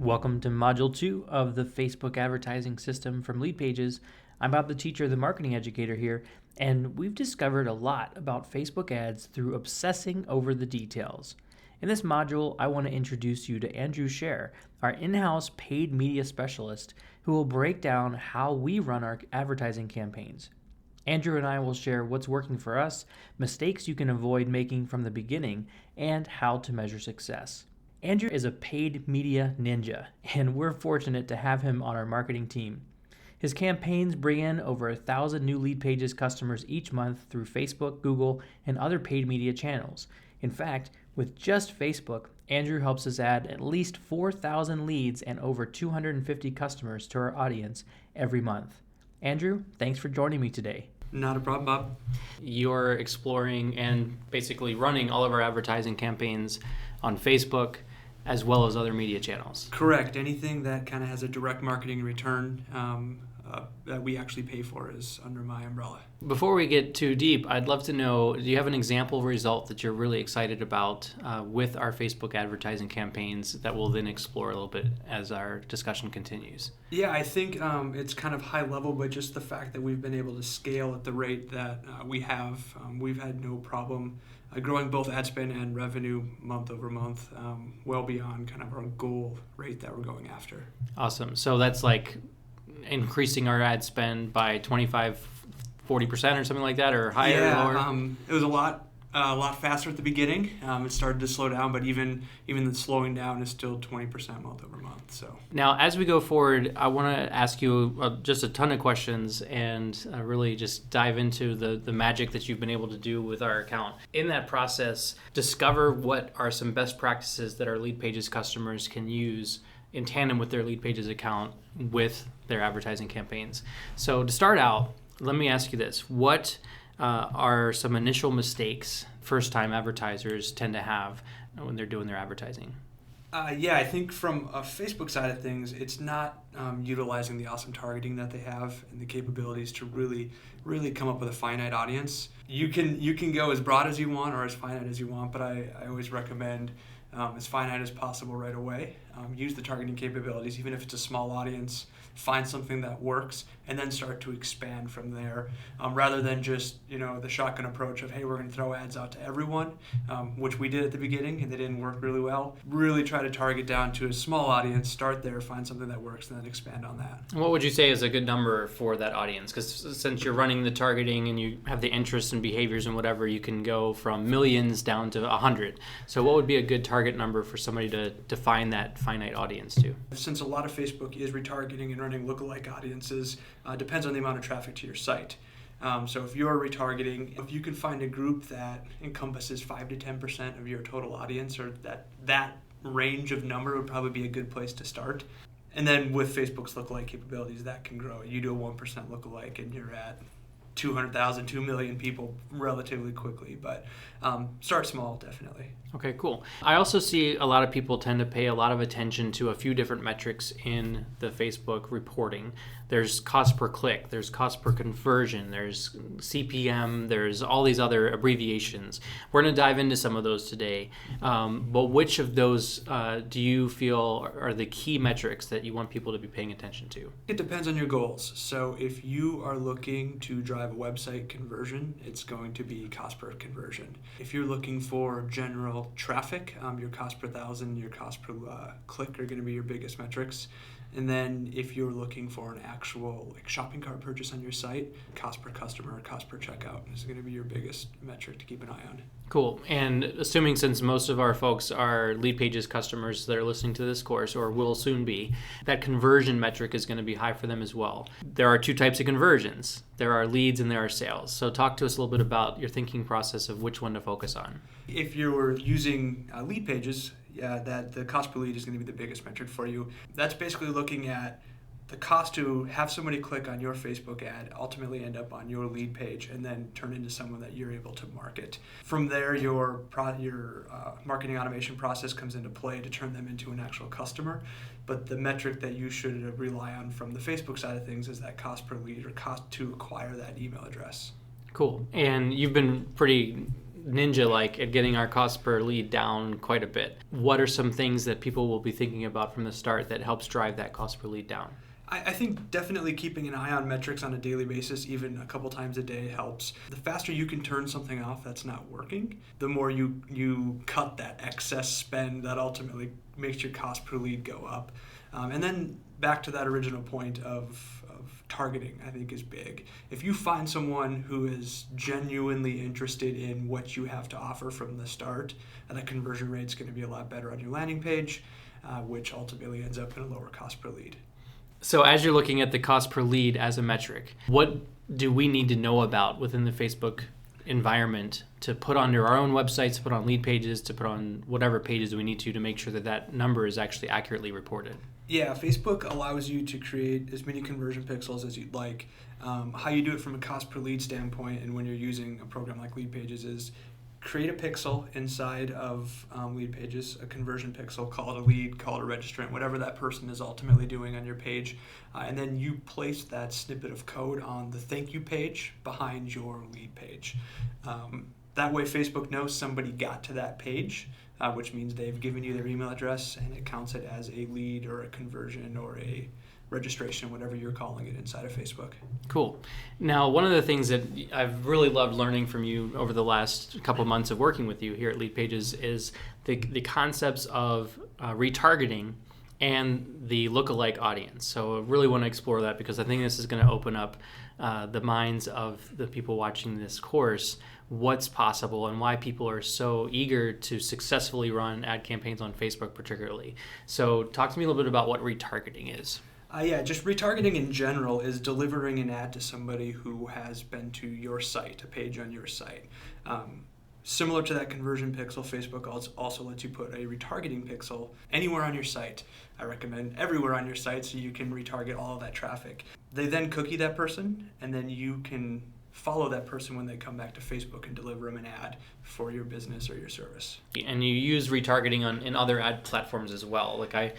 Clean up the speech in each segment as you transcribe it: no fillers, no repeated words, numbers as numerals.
Welcome to Module 2 of the Facebook advertising system from LeadPages. I'm Bob, the teacher, the marketing educator here, and we've discovered a lot about Facebook ads through obsessing over the details. In this module, I want to introduce you to Andrew Scher, our in-house paid media specialist, who will break down how we run our advertising campaigns. Andrew and I will share what's working for us, mistakes you can avoid making from the beginning, and how to measure success. Andrew is a paid media ninja, and we're fortunate to have him on our marketing team. His campaigns bring in over 1,000 new LeadPages customers each month through Facebook, Google, and other paid media channels. In fact, with just Facebook, Andrew helps us add at least 4,000 leads and over 250 customers to our audience every month. Andrew, thanks for joining me today. Not a problem, Bob. You're exploring and basically running all of our advertising campaigns on Facebook, as well as other media channels. Correct. Anything that kind of has a direct marketing return that we actually pay for is under my umbrella. Before we get too deep, I'd love to know, do you have an example result that you're really excited about with our Facebook advertising campaigns that we'll then explore a little bit as our discussion continues? Yeah, I think it's kind of high level, but just the fact that we've been able to scale at the rate that we have, we've had no problem growing both ad spend and revenue month over month, well beyond kind of our goal rate that we're going after. Awesome. So that's like increasing our ad spend by 25, 40% or something like that, or higher or lower? It was a lot faster at the beginning. It started to slow down, but even the slowing down is still 20% month over month. So now, as we go forward, I want to ask you just a ton of questions and really just dive into the magic that you've been able to do with our account. In that process, discover what are some best practices that our LeadPages customers can use in tandem with their LeadPages account with their advertising campaigns. So to start out, let me ask you this. What are some initial mistakes first-time advertisers tend to have when they're doing their advertising? I think from a Facebook side of things, it's not utilizing the awesome targeting that they have and the capabilities to really come up with a finite audience. You can go as broad as you want or as finite as you want, but I always recommend as finite as possible right away. Use the targeting capabilities, even if it's a small audience. Find something that works, and then start to expand from there, rather than just the shotgun approach of, hey, we're going to throw ads out to everyone, which we did at the beginning, and they didn't work really well. Really try to target down to a small audience, start there, find something that works, and then expand on that. What would you say is a good number for that audience? Because since you're running the targeting and you have the interests and behaviors and whatever, you can go from millions down to 100. So what would be a good target number for somebody to define that finite audience to? Since a lot of Facebook is retargeting and running lookalike audiences, depends on the amount of traffic to your site. So if you're retargeting, if you can find a group that encompasses 5 to 10% of your total audience, or that range of number would probably be a good place to start. And then with Facebook's lookalike capabilities, that can grow. You do a 1% lookalike and you're at 200,000, 2 million people relatively quickly, but start small, definitely. Okay, cool. I also see a lot of people tend to pay a lot of attention to a few different metrics in the Facebook reporting. There's cost per click, there's cost per conversion, there's CPM, there's all these other abbreviations. We're going to dive into some of those today. But which of those do you feel are the key metrics that you want people to be paying attention to? It depends on your goals. So if you are looking to drive a website conversion, it's going to be cost per conversion. If you're looking for general traffic, your cost per thousand, your cost per click are going to be your biggest metrics. And then if you're looking for an actual shopping cart purchase on your site, cost per customer, cost per checkout is going to be your biggest metric to keep an eye on. Cool. And assuming since most of our folks are LeadPages customers that are listening to this course or will soon be, that conversion metric is going to be high for them as well. There are two types of conversions. There are leads and there are sales. So talk to us a little bit about your thinking process of which one to focus on. If you're using LeadPages, that the cost per lead is going to be the biggest metric for you. That's basically looking at the cost to have somebody click on your Facebook ad, ultimately end up on your lead page, and then turn into someone that you're able to market. From there, your marketing automation process comes into play to turn them into an actual customer. But the metric that you should rely on from the Facebook side of things is that cost per lead, or cost to acquire that email address. Cool. And you've been pretty ninja-like at getting our cost per lead down quite a bit. What are some things that people will be thinking about from the start that helps drive that cost per lead down? I think definitely keeping an eye on metrics on a daily basis, even a couple times a day, helps. The faster you can turn something off that's not working, the more you cut that excess spend that ultimately makes your cost per lead go up. And then back to that original point of targeting, I think is big. If you find someone who is genuinely interested in what you have to offer from the start, that conversion rate's going to be a lot better on your landing page, which ultimately ends up in a lower cost per lead. So as you're looking at the cost per lead as a metric, what do we need to know about within the Facebook environment to put onto our own websites, to put on LeadPages, to put on whatever pages we need to make sure that that number is actually accurately reported? Yeah, Facebook allows you to create as many conversion pixels as you'd like. How you do it from a cost per lead standpoint and when you're using a program like LeadPages is create a pixel inside of LeadPages, a conversion pixel, call it a lead, call it a registrant, whatever that person is ultimately doing on your page. And then you place that snippet of code on the thank you page behind your lead page. That way Facebook knows somebody got to that page, which means they've given you their email address and it counts it as a lead or a conversion or a registration, whatever you're calling it inside of Facebook. Cool. Now, one of the things that I've really loved learning from you over the last couple of months of working with you here at LeadPages is the concepts of retargeting and the lookalike audience. So I really want to explore that because I think this is going to open up the minds of the people watching this course, what's possible and why people are so eager to successfully run ad campaigns on Facebook particularly. So talk to me a little bit about what retargeting is. Yeah, just retargeting in general is delivering an ad to somebody who has been to your site, a page on your site. Similar to that conversion pixel, Facebook also lets you put a retargeting pixel anywhere on your site. I recommend everywhere on your site so you can retarget all of that traffic. They then cookie that person, and then you can follow that person when they come back to Facebook and deliver them an ad for your business or your service. And you use retargeting in other ad platforms as well. Like I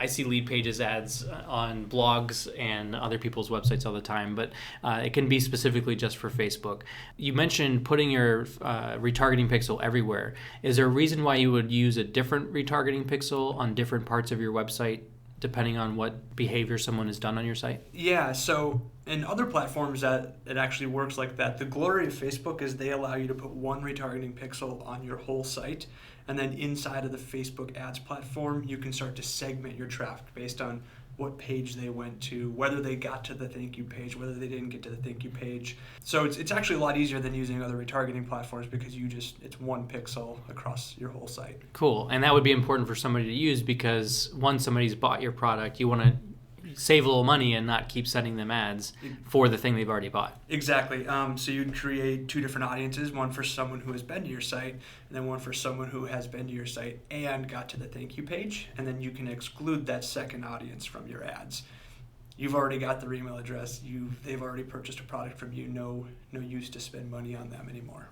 see LeadPages ads on blogs and other people's websites all the time, but it can be specifically just for Facebook. You mentioned putting your retargeting pixel everywhere. Is there a reason why you would use a different retargeting pixel on different parts of your website depending on what behavior someone has done on your site? Yeah, so in other platforms that it actually works like that. The glory of Facebook is they allow you to put one retargeting pixel on your whole site, and then inside of the Facebook ads platform, you can start to segment your traffic based on what page they went to, whether they got to the thank you page, whether they didn't get to the thank you page. So it's actually a lot easier than using other retargeting platforms because it's one pixel across your whole site. Cool. And that would be important for somebody to use because once somebody's bought your product, you want to save a little money and not keep sending them ads for the thing they've already bought. Exactly. So you create two different audiences, one for someone who has been to your site, and then one for someone who has been to your site and got to the thank you page, and then you can exclude that second audience from your ads. You've already got their email address. They've already purchased a product from you. No use to spend money on them anymore.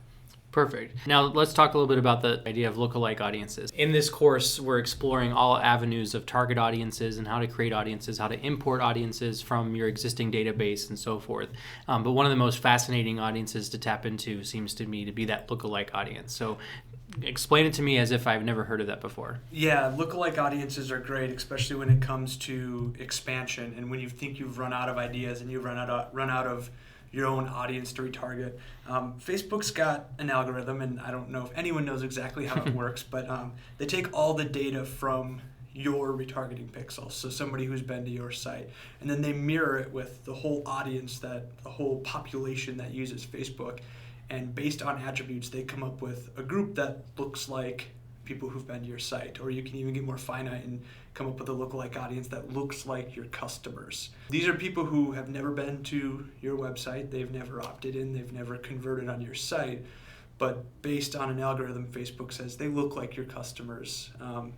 Perfect. Now let's talk a little bit about the idea of lookalike audiences. In this course, we're exploring all avenues of target audiences and how to create audiences, how to import audiences from your existing database and so forth. But one of the most fascinating audiences to tap into seems to me to be that lookalike audience. So explain it to me as if I've never heard of that before. Yeah, lookalike audiences are great, especially when it comes to expansion and when you think you've run out of ideas and you've run out of your own audience to retarget. Facebook's got an algorithm, and I don't know if anyone knows exactly how it works, but they take all the data from your retargeting pixels, so somebody who's been to your site, and then they mirror it with the whole audience, the whole population that uses Facebook, and based on attributes, they come up with a group that looks like people who've been to your site, or you can even get more finite and come up with a lookalike audience that looks like your customers. These are people who have never been to your website, they've never opted in, they've never converted on your site, but based on an algorithm, Facebook says they look like your customers,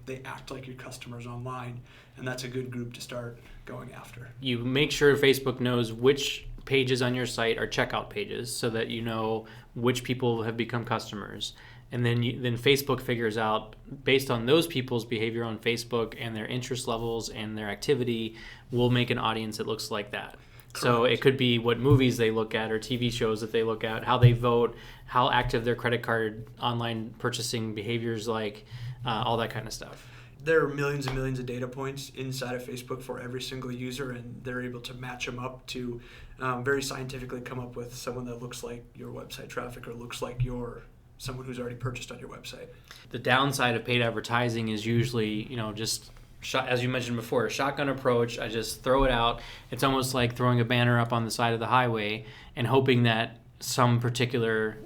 they act like your customers online, and that's a good group to start going after. You make sure Facebook knows which pages on your site are checkout pages so that you know which people have become customers. And then Facebook figures out, based on those people's behavior on Facebook and their interest levels and their activity, we'll make an audience that looks like that. So Correct. it could be what movies they look at or TV shows that they look at, how they vote, how active their credit card online purchasing behaviors like, all that kind of stuff. There are millions and millions of data points inside of Facebook for every single user, and they're able to match them up to very scientifically come up with someone that looks like your website traffic or looks like someone who's already purchased on your website. The downside of paid advertising is usually, just as you mentioned before, a shotgun approach. I just throw it out. It's almost like throwing a banner up on the side of the highway and hoping that some particular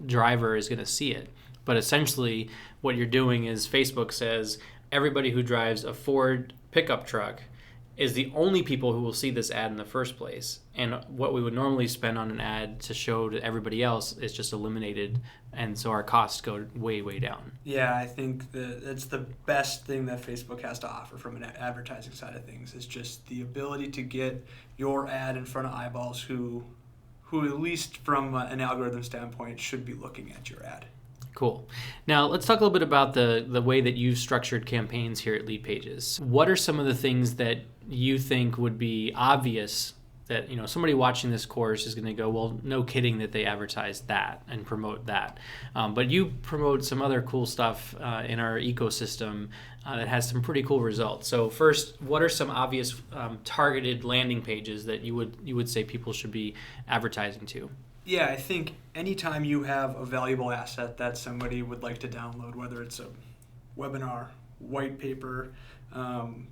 driver is going to see it. But essentially, what you're doing is Facebook says everybody who drives a Ford pickup truck is the only people who will see this ad in the first place. And what we would normally spend on an ad to show to everybody else is just eliminated. And so our costs go way, way down. Yeah, I think that's the best thing that Facebook has to offer from an advertising side of things is just the ability to get your ad in front of eyeballs who at least from an algorithm standpoint should be looking at your ad. Cool. Now let's talk a little bit about the way that you've structured campaigns here at LeadPages. What are some of the things that you think would be obvious that somebody watching this course is going to go, well, no kidding that they advertise that and promote that. But you promote some other cool stuff in our ecosystem that has some pretty cool results. So first, what are some obvious targeted landing pages that you would say people should be advertising to? Yeah, I think anytime you have a valuable asset that somebody would like to download, whether it's a webinar, white paper,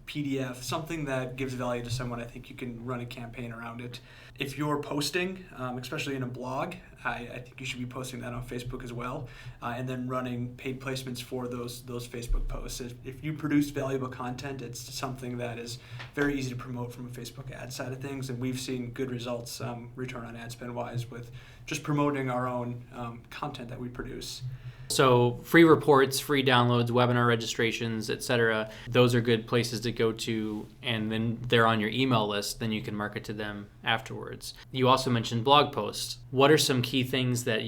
PDF, something that gives value to someone, I think you can run a campaign around it. If you're posting, especially in a blog, I think you should be posting that on Facebook as well, and then running paid placements for those Facebook posts. If you produce valuable content, it's something that is very easy to promote from a Facebook ad side of things, and we've seen good results return on ad spend wise with just promoting our own content that we produce. So free reports, free downloads, webinar registrations, etc. Those are good places to go to, and then they're on your email list. Then you can market to them afterwards. You also mentioned blog posts. What are some key things that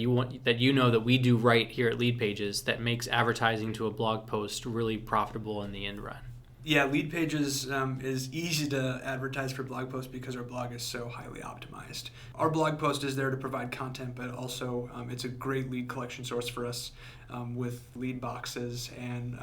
that we do right here at LeadPages that makes advertising to a blog post really profitable in the end run? Yeah, LeadPages is easy to advertise for blog posts because our blog is so highly optimized. Our blog post is there to provide content, but also it's a great lead collection source for us with lead boxes. And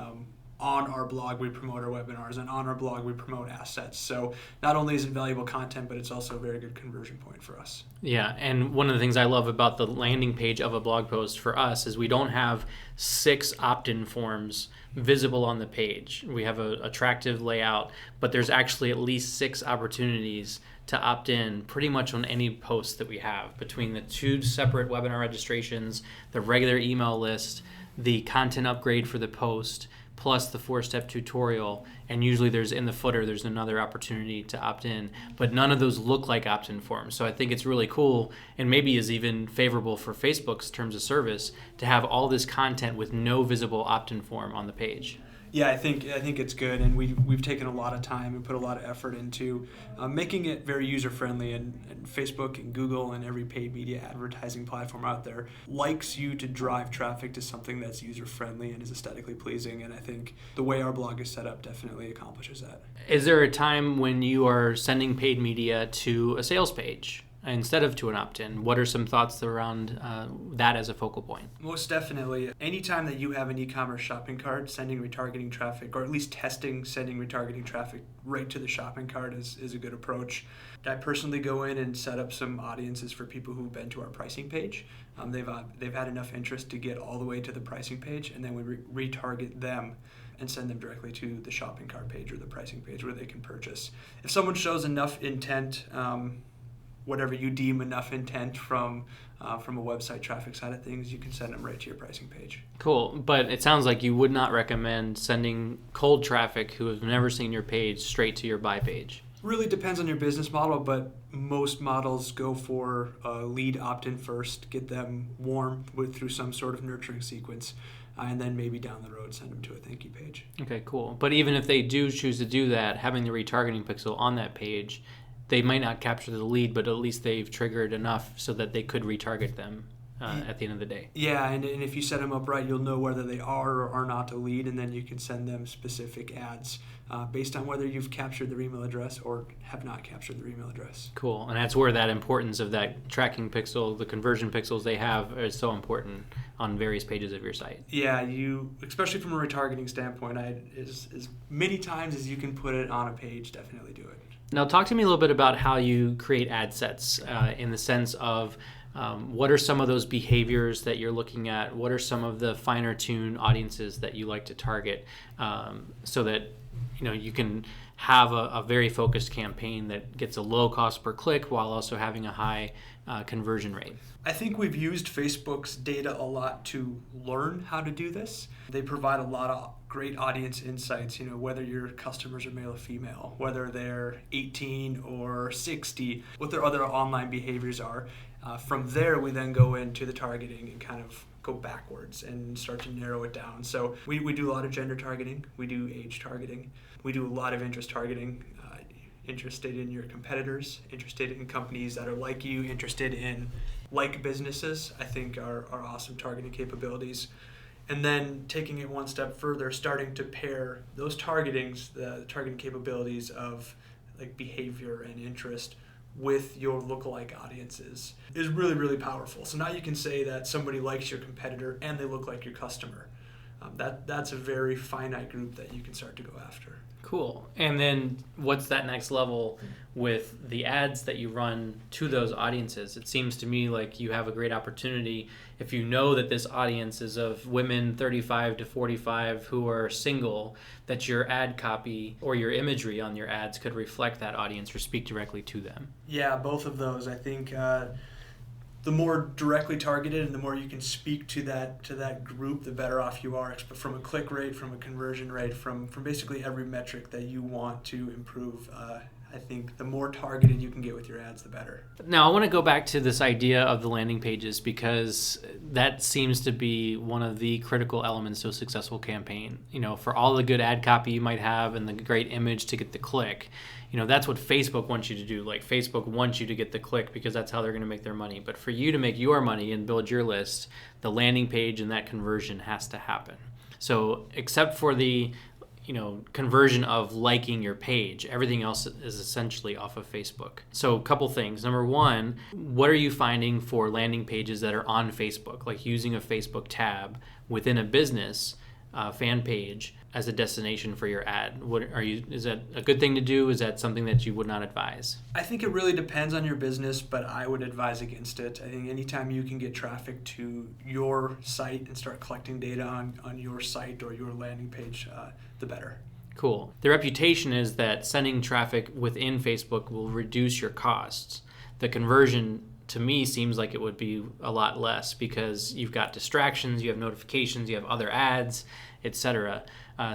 on our blog, we promote our webinars, and on our blog, we promote assets. So not only is it valuable content, but it's also a very good conversion point for us. Yeah, and one of the things I love about the landing page of a blog post for us is we don't have 6 opt-in forms visible on the page. We have an attractive layout, but there's actually at least 6 opportunities to opt in pretty much on any post that we have, between the 2 separate webinar registrations, the regular email list, the content upgrade for the post, plus the 4-step tutorial, and usually in the footer there's another opportunity to opt in, but none of those look like opt-in forms. So I think it's really cool, and maybe is even favorable for Facebook's terms of service, to have all this content with no visible opt-in form on the page. Yeah, I think it's good, and we've taken a lot of time and put a lot of effort into making it very user friendly. And Facebook and Google and every paid media advertising platform out there likes you to drive traffic to something that's user friendly and is aesthetically pleasing. And I think the way our blog is set up definitely accomplishes that. Is there a time when you are sending paid media to a sales page instead of to an opt-in? What are some thoughts around that as a focal point? Most definitely. Anytime that you have an e-commerce shopping cart, sending retargeting traffic, or at least testing sending retargeting traffic right to the shopping cart is a good approach. I personally go in and set up some audiences for people who've been to our pricing page. They've had enough interest to get all the way to the pricing page, and then we retarget them and send them directly to the shopping cart page or the pricing page where they can purchase. If someone shows enough intent, whatever you deem enough intent from a website traffic side of things, you can send them right to your pricing page. Cool, but it sounds like you would not recommend sending cold traffic who has never seen your page straight to your buy page. Really depends on your business model, but most models go for a lead opt-in first, get them warm through some sort of nurturing sequence, and then maybe down the road send them to a thank you page. Okay, cool. But even if they do choose to do that, having the retargeting pixel on that page, they might not capture the lead, but at least they've triggered enough so that they could retarget them at the end of the day. Yeah, and if you set them up right, you'll know whether they are or are not a lead, and then you can send them specific ads based on whether you've captured their email address or have not captured their email address. Cool. And that's where that importance of that tracking pixel, the conversion pixels they have, is so important on various pages of your site. Yeah, especially from a retargeting standpoint, as many times as you can put it on a page, definitely do it. Now, talk to me a little bit about how you create ad sets in the sense of what are some of those behaviors that you're looking at? What are some of the finer tuned audiences that you like to target so that you can have a very focused campaign that gets a low cost per click while also having a high conversion rate? I think we've used Facebook's data a lot to learn how to do this. They provide a lot of great audience insights, whether your customers are male or female, whether they're 18 or 60, what their other online behaviors are. From there, we then go into the targeting and kind of go backwards and start to narrow it down. So we do a lot of gender targeting. We do age targeting. We do a lot of interest targeting. Interested in your competitors, interested in companies that are like you, interested in like businesses, I think are awesome targeting capabilities. And then taking it one step further, starting to pair those targetings, the targeting capabilities of like behavior and interest with your lookalike audiences is really, really powerful. So now you can say that somebody likes your competitor and they look like your customer. That's a very finite group that you can start to go after. Cool. And then what's that next level with the ads that you run to those audiences? It seems to me like you have a great opportunity if you know that this audience is of women 35 to 45 who are single, that your ad copy or your imagery on your ads could reflect that audience or speak directly to them. Yeah, both of those. I think the more directly targeted and the more you can speak to that group, the better off you are from a click rate, from a conversion rate, from basically every metric that you want to improve. I think the more targeted you can get with your ads, the better. Now, I want to go back to this idea of the landing pages because that seems to be one of the critical elements to a successful campaign. For all the good ad copy you might have and the great image to get the click, that's what Facebook wants you to do. Like, Facebook wants you to get the click because that's how they're going to make their money. But for you to make your money and build your list, the landing page and that conversion has to happen. So except for the conversion of liking your page, everything else is essentially off of Facebook. So a couple things. Number one, what are you finding for landing pages that are on Facebook, like using a Facebook tab within a business fan page as a destination for your ad? Is that a good thing to do? Is that something that you would not advise? I think it really depends on your business, but I would advise against it. I think anytime you can get traffic to your site and start collecting data on your site or your landing page, the better. Cool. The reputation is that sending traffic within Facebook will reduce your costs. The conversion to me seems like it would be a lot less because you've got distractions, you have notifications, you have other ads, etc.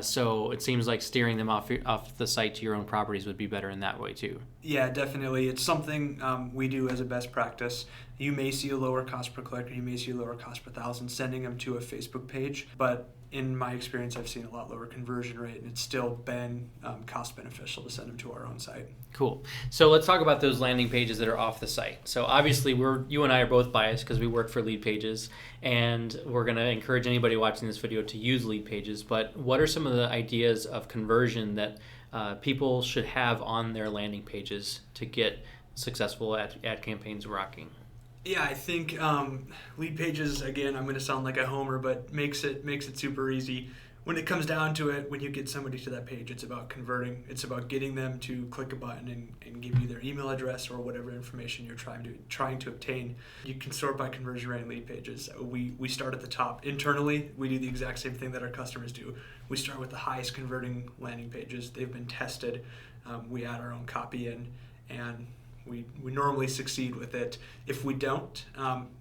So it seems like steering them off the site to your own properties would be better in that way too. Yeah, definitely. It's something we do as a best practice. You may see a lower cost per click or you may see a lower cost per thousand sending them to a Facebook page, but in my experience, I've seen a lot lower conversion rate, and it's still been cost beneficial to send them to our own site. Cool. So let's talk about those landing pages that are off the site. So obviously, you and I are both biased because we work for LeadPages, and we're going to encourage anybody watching this video to use LeadPages. But what are some of the ideas of conversion that people should have on their landing pages to get successful ad campaigns rocking? Yeah, I think LeadPages, again, I'm going to sound like a homer, but makes it super easy. When it comes down to it, when you get somebody to that page, it's about converting. It's about getting them to click a button and give you their email address or whatever information you're trying to obtain. You can sort by conversion rate in LeadPages. We start at the top. Internally, we do the exact same thing that our customers do. We start with the highest converting landing pages. They've been tested. We add our own copy in, and we normally succeed with it. If we don't,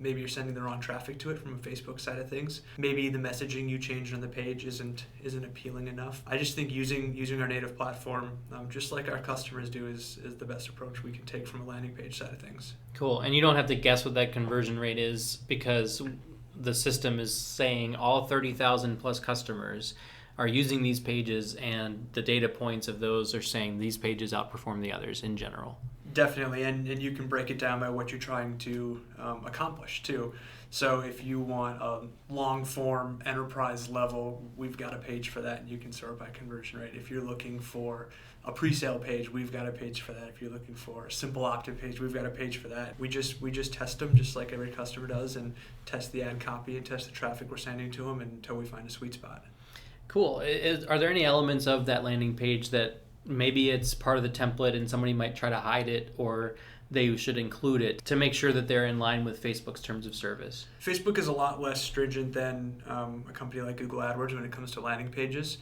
maybe you're sending the wrong traffic to it from a Facebook side of things. Maybe the messaging you changed on the page isn't appealing enough. I just think using our native platform, just like our customers do, is the best approach we can take from a landing page side of things. Cool. And you don't have to guess what that conversion rate is because the system is saying all 30,000 plus customers are using these pages, and the data points of those are saying these pages outperform the others in general. Definitely, and you can break it down by what you're trying to accomplish too. So if you want a long form enterprise level, we've got a page for that, and you can sort by conversion rate. If you're looking for a pre-sale page, we've got a page for that. If you're looking for a simple opt-in page, we've got a page for that. We just test them just like every customer does, and test the ad copy and test the traffic we're sending to them until we find a sweet spot. Cool. Are there any elements of that landing page that maybe it's part of the template and somebody might try to hide it, or they should include it to make sure that they're in line with Facebook's terms of service? Facebook is a lot less stringent than a company like Google AdWords when it comes to landing pages.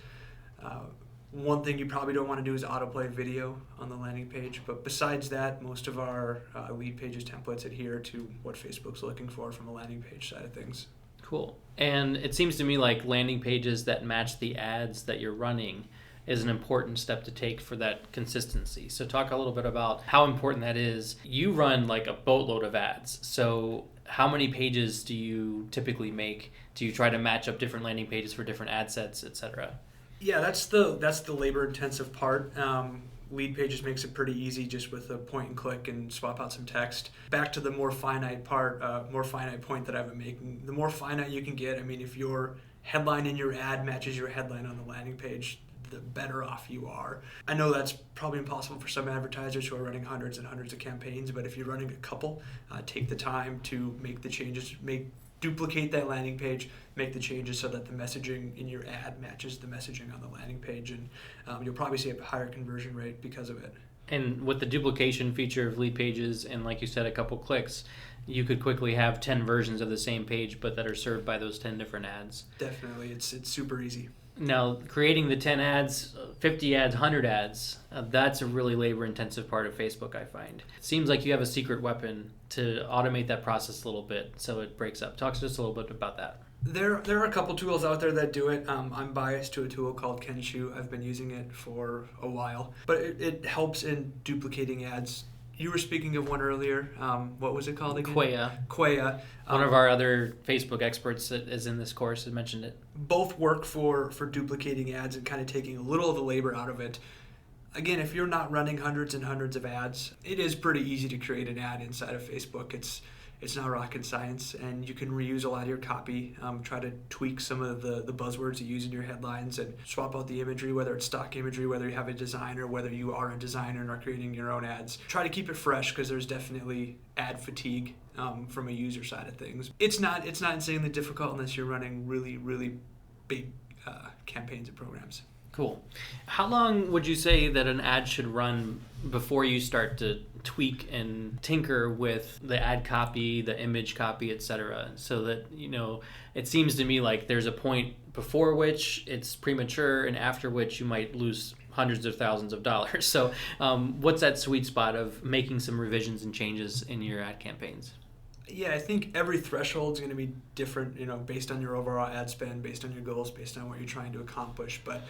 One thing you probably don't want to do is autoplay video on the landing page, but besides that, most of our LeadPages templates adhere to what Facebook's looking for from a landing page side of things. Cool. And it seems to me like landing pages that match the ads that you're running is an important step to take for that consistency. So talk a little bit about how important that is. You run like a boatload of ads. So how many pages do you typically make? Do you try to match up different landing pages for different ad sets, etc.? Yeah, that's the labor intensive part. LeadPages makes it pretty easy just with a point and click and swap out some text. Back to the more finite part, more finite point that I've been making. The more finite you can get, I mean, if your headline in your ad matches your headline on the landing page, the better off you are. I know that's probably impossible for some advertisers who are running hundreds and hundreds of campaigns, but if you're running a couple, take the time to make the changes, duplicate that landing page, make the changes so that the messaging in your ad matches the messaging on the landing page, and you'll probably see a higher conversion rate because of it. And with the duplication feature of LeadPages and, like you said, a couple clicks, you could quickly have 10 versions of the same page, but that are served by those 10 different ads. Definitely, it's super easy. Now, creating the 10 ads, 50 ads, 100 ads, that's a really labor-intensive part of Facebook, I find. It seems like you have a secret weapon to automate that process a little bit so it breaks up. Talk to us a little bit about that. There are a couple tools out there that do it. I'm biased to a tool called Kenshu. I've been using it for a while, but it helps in duplicating ads. You were speaking of one earlier. What was it called again? Quaya. One of our other Facebook experts that is in this course has mentioned it. Both work for duplicating ads and kind of taking a little of the labor out of it. Again, if you're not running hundreds and hundreds of ads, it is pretty easy to create an ad inside of Facebook. It's not rocket science, and you can reuse a lot of your copy. Try to tweak some of the buzzwords you use in your headlines and swap out the imagery, whether it's stock imagery, whether you have a designer, whether you are a designer and are creating your own ads. Try to keep it fresh because there's definitely ad fatigue from a user side of things. It's not insanely difficult unless you're running really, really big campaigns and programs. Cool. How long would you say that an ad should run before you start to tweak and tinker with the ad copy, the image copy, etc., so that, it seems to me like there's a point before which it's premature and after which you might lose hundreds of thousands of dollars. So what's that sweet spot of making some revisions and changes in your ad campaigns? Yeah, I think every threshold is going to be different, based on your overall ad spend, based on your goals, based on what you're trying to accomplish. But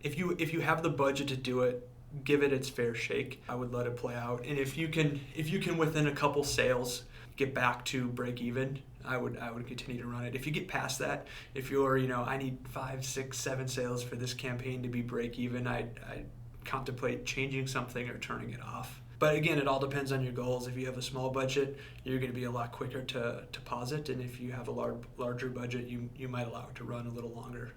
if you have the budget to do it, give it its fair shake. I would let it play out. And if you can within a couple sales get back to break even, I would continue to run it. If you get past that, if you're I need 5, 6, 7 sales for this campaign to be break even, I'd contemplate changing something or turning it off. But again, it all depends on your goals. If you have a small budget, you're going to be a lot quicker to pause it. And if you have a larger budget, you might allow it to run a little longer.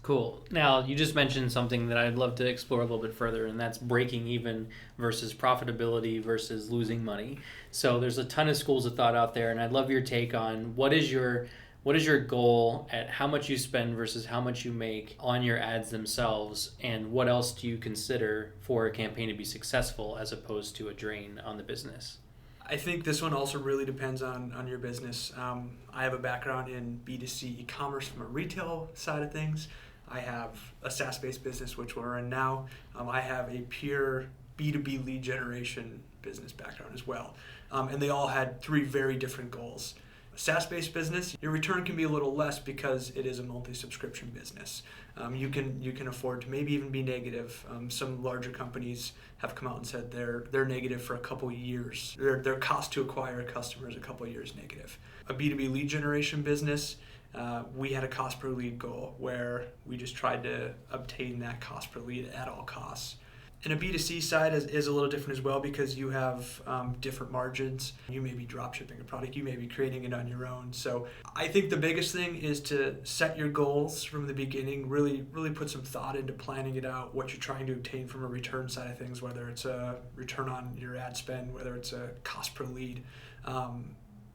Cool. Now, you just mentioned something that I'd love to explore a little bit further, and that's breaking even versus profitability versus losing money. So there's a ton of schools of thought out there, and I'd love your take on what is your goal at how much you spend versus how much you make on your ads themselves, and what else do you consider for a campaign to be successful as opposed to a drain on the business? I think this one also really depends on your business. I have a background in B2C e-commerce from a retail side of things. I have a SaaS-based business, which we're in now. I have a pure B2B lead generation business background as well. And they all had 3 very different goals. A SaaS-based business, your return can be a little less because it is a multi-subscription business. You can afford to maybe even be negative. Some larger companies have come out and said they're negative for a couple years. Their cost to acquire a customer is a couple years negative. A B2B lead generation business, we had a cost per lead goal where we just tried to obtain that cost per lead at all costs. And a B2C side is a little different as well because you have different margins. You may be drop shipping a product, you may be creating it on your own. So I think the biggest thing is to set your goals from the beginning, really put some thought into planning it out, what you're trying to obtain from a return side of things, whether it's a return on your ad spend, whether it's a cost per lead.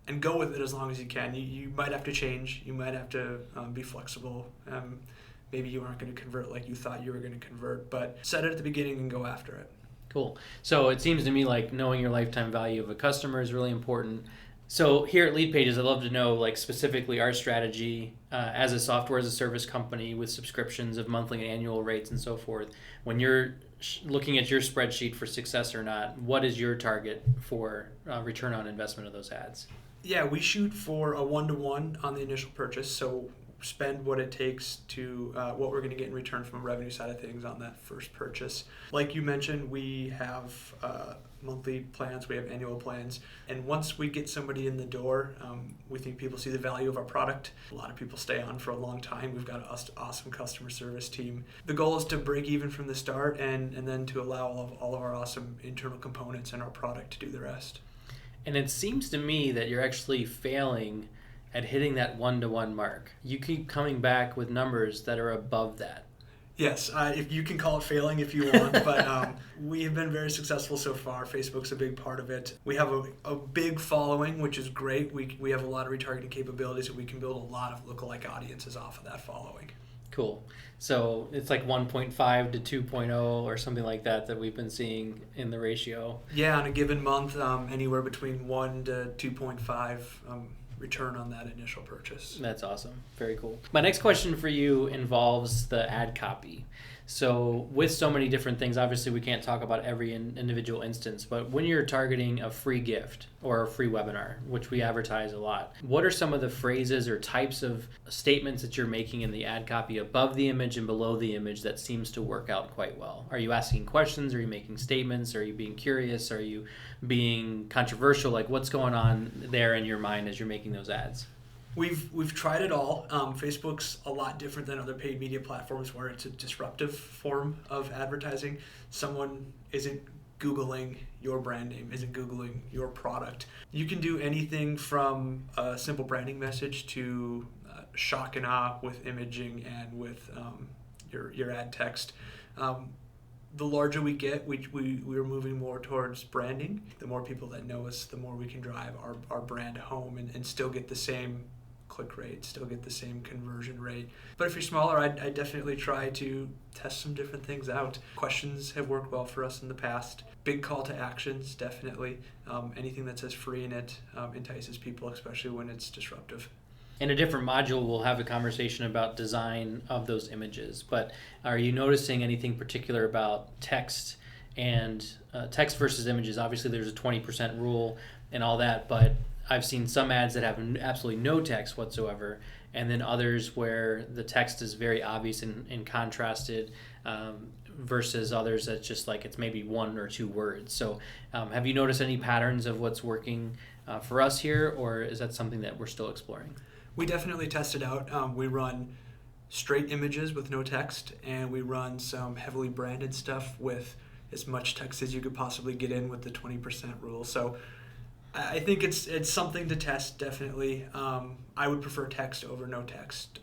And go with it as long as you can. You might have to change, you might have to be flexible. Maybe you aren't going to convert like you thought you were going to convert, but set it at the beginning and go after it. Cool. So it seems to me like knowing your lifetime value of a customer is really important. So here at LeadPages, I'd love to know like specifically our strategy as a software as a service company with subscriptions of monthly and annual rates and so forth. When you're looking at your spreadsheet for success or not, what is your target for return on investment of those ads? Yeah, we shoot for a 1-to-1 on the initial purchase. So spend what it takes to what we're going to get in return from a revenue side of things on that first purchase. Like you mentioned, we have monthly plans, we have annual plans, and once we get somebody in the door, we think people see the value of our product. A lot of people stay on for a long time. We've got an awesome customer service team. The goal is to break even from the start and then to allow all of our awesome internal components and our product to do the rest. And it seems to me that you're actually failing at hitting that 1-to-1 mark. You keep coming back with numbers that are above that. Yes, if you can call it failing if you want, but we have been very successful so far. Facebook's a big part of it. We have a big following, which is great. We have a lot of retargeting capabilities, and we can build a lot of lookalike audiences off of that following. Cool. So it's like 1.5 to 2.0 or something like that we've been seeing in the ratio. Yeah, on a given month, anywhere between 1 to 2.5 return on that initial purchase. That's awesome. Very cool. My next question for you involves the ad copy. So with so many different things, obviously we can't talk about every individual instance, but when you're targeting a free gift or a free webinar, which we advertise a lot, what are some of the phrases or types of statements that you're making in the ad copy above the image and below the image that seems to work out quite well? Are you asking questions? Are you making statements? Are you being curious? Are you being controversial? Like what's going on there in your mind as you're making those ads? We've tried it all. Facebook's a lot different than other paid media platforms where it's a disruptive form of advertising. Someone isn't Googling your brand name, isn't Googling your product. You can do anything from a simple branding message to shock and awe with imaging and with your ad text. The larger we get, we're moving more towards branding. The more people that know us, the more we can drive our brand home and still get the same click rate, still get the same conversion rate. But if you're smaller, I definitely try to test some different things out. Questions have worked well for us in the past. Big call to actions, definitely. Anything that says free in it entices people, especially when it's disruptive. In a different module, we'll have a conversation about design of those images. But are you noticing anything particular about text and text versus images? Obviously, there's a 20% rule and all that, but I've seen some ads that have absolutely no text whatsoever, and then others where the text is very obvious and contrasted versus others that's just like it's maybe 1 or 2 words. So have you noticed any patterns of what's working for us here, or is that something that we're still exploring? We definitely test it out. We run straight images with no text, and we run some heavily branded stuff with as much text as you could possibly get in with the 20% rule. So I think it's something to test, definitely. I would prefer text over no text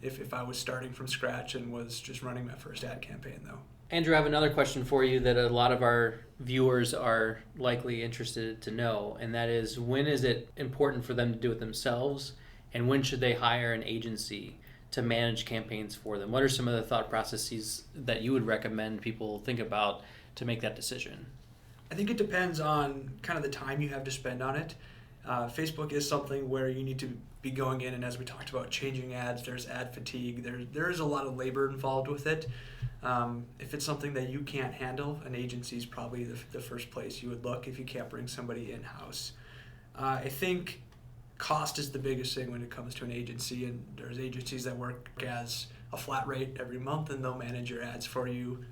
if I was starting from scratch and was just running my first ad campaign, though. Andrew, I have another question for you that a lot of our viewers are likely interested to know, and that is, when is it important for them to do it themselves, and when should they hire an agency to manage campaigns for them? What are some of the thought processes that you would recommend people think about to make that decision? I think it depends on kind of the time you have to spend on it. Facebook is something where you need to be going in, and as we talked about, changing ads, there's ad fatigue, there is a lot of labor involved with it. If it's something that you can't handle, an agency is probably the first place you would look if you can't bring somebody in-house. I think cost is the biggest thing when it comes to an agency, and there's agencies that work as a flat rate every month and they'll manage your ads for you.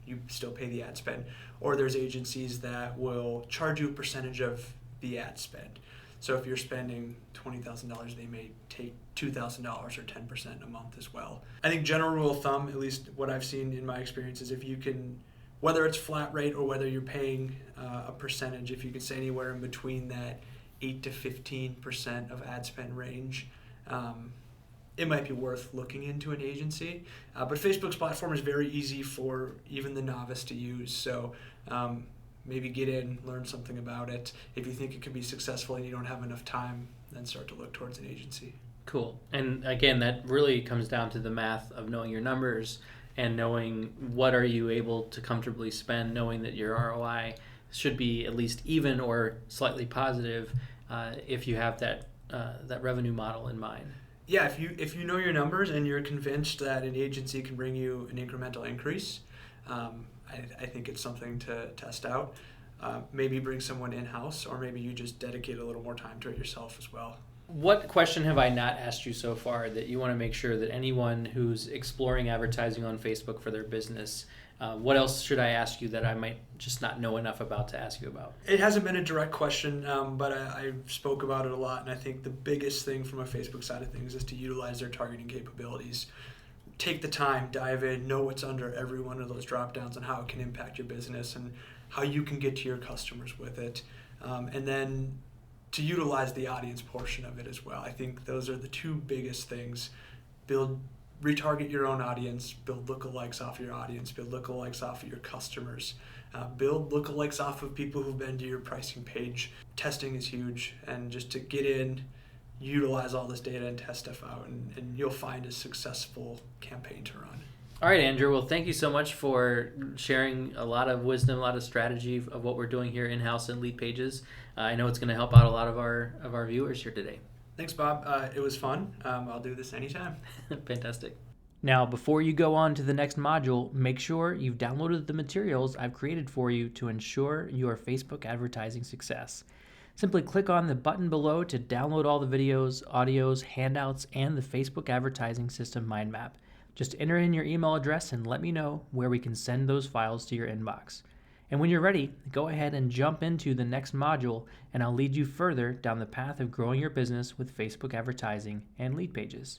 You still pay the ad spend. Or there's agencies that will charge you a percentage of the ad spend. So if you're spending $20,000, they may take $2,000 or 10% a month as well. I think general rule of thumb, at least what I've seen in my experience, is if you can, whether it's flat rate or whether you're paying a percentage, if you can stay anywhere in between that 8 to 15% of ad spend range, it might be worth looking into an agency. But Facebook's platform is very easy for even the novice to use. So maybe get in, learn something about it. If you think it can be successful and you don't have enough time, then start to look towards an agency. Cool. And again, that really comes down to the math of knowing your numbers and knowing what are you able to comfortably spend, knowing that your ROI should be at least even or slightly positive if you have that revenue model in mind. Yeah, if you know your numbers and you're convinced that an agency can bring you an incremental increase, I think it's something to test out. Maybe bring someone in-house, or maybe you just dedicate a little more time to it yourself as well. What question have I not asked you so far that you want to make sure that anyone who's exploring advertising on Facebook for their business, what else should I ask you that I might just not know enough about to ask you about? It hasn't been a direct question, but I spoke about it a lot, and I think the biggest thing from a Facebook side of things is to utilize their targeting capabilities. Take the time, dive in, know what's under every one of those drop downs and how it can impact your business and how you can get to your customers with it. And then to utilize the audience portion of it as well. I think those are the two biggest things. Retarget your own audience, build lookalikes off your audience, build lookalikes off of your customers, build lookalikes off of people who've been to your pricing page. Testing is huge, and just to get in, utilize all this data and test stuff out, and you'll find a successful campaign to run. All right, Andrew. Well, thank you so much for sharing a lot of wisdom, a lot of strategy of what we're doing here in-house in LeadPages. I know it's going to help out a lot of our viewers here today. Thanks, Bob. It was fun. I'll do this anytime. Fantastic. Now, before you go on to the next module, make sure you've downloaded the materials I've created for you to ensure your Facebook advertising success. Simply click on the button below to download all the videos, audios, handouts, and the Facebook advertising system mind map. Just enter in your email address and let me know where we can send those files to your inbox. And when you're ready, go ahead and jump into the next module, and I'll lead you further down the path of growing your business with Facebook advertising and LeadPages.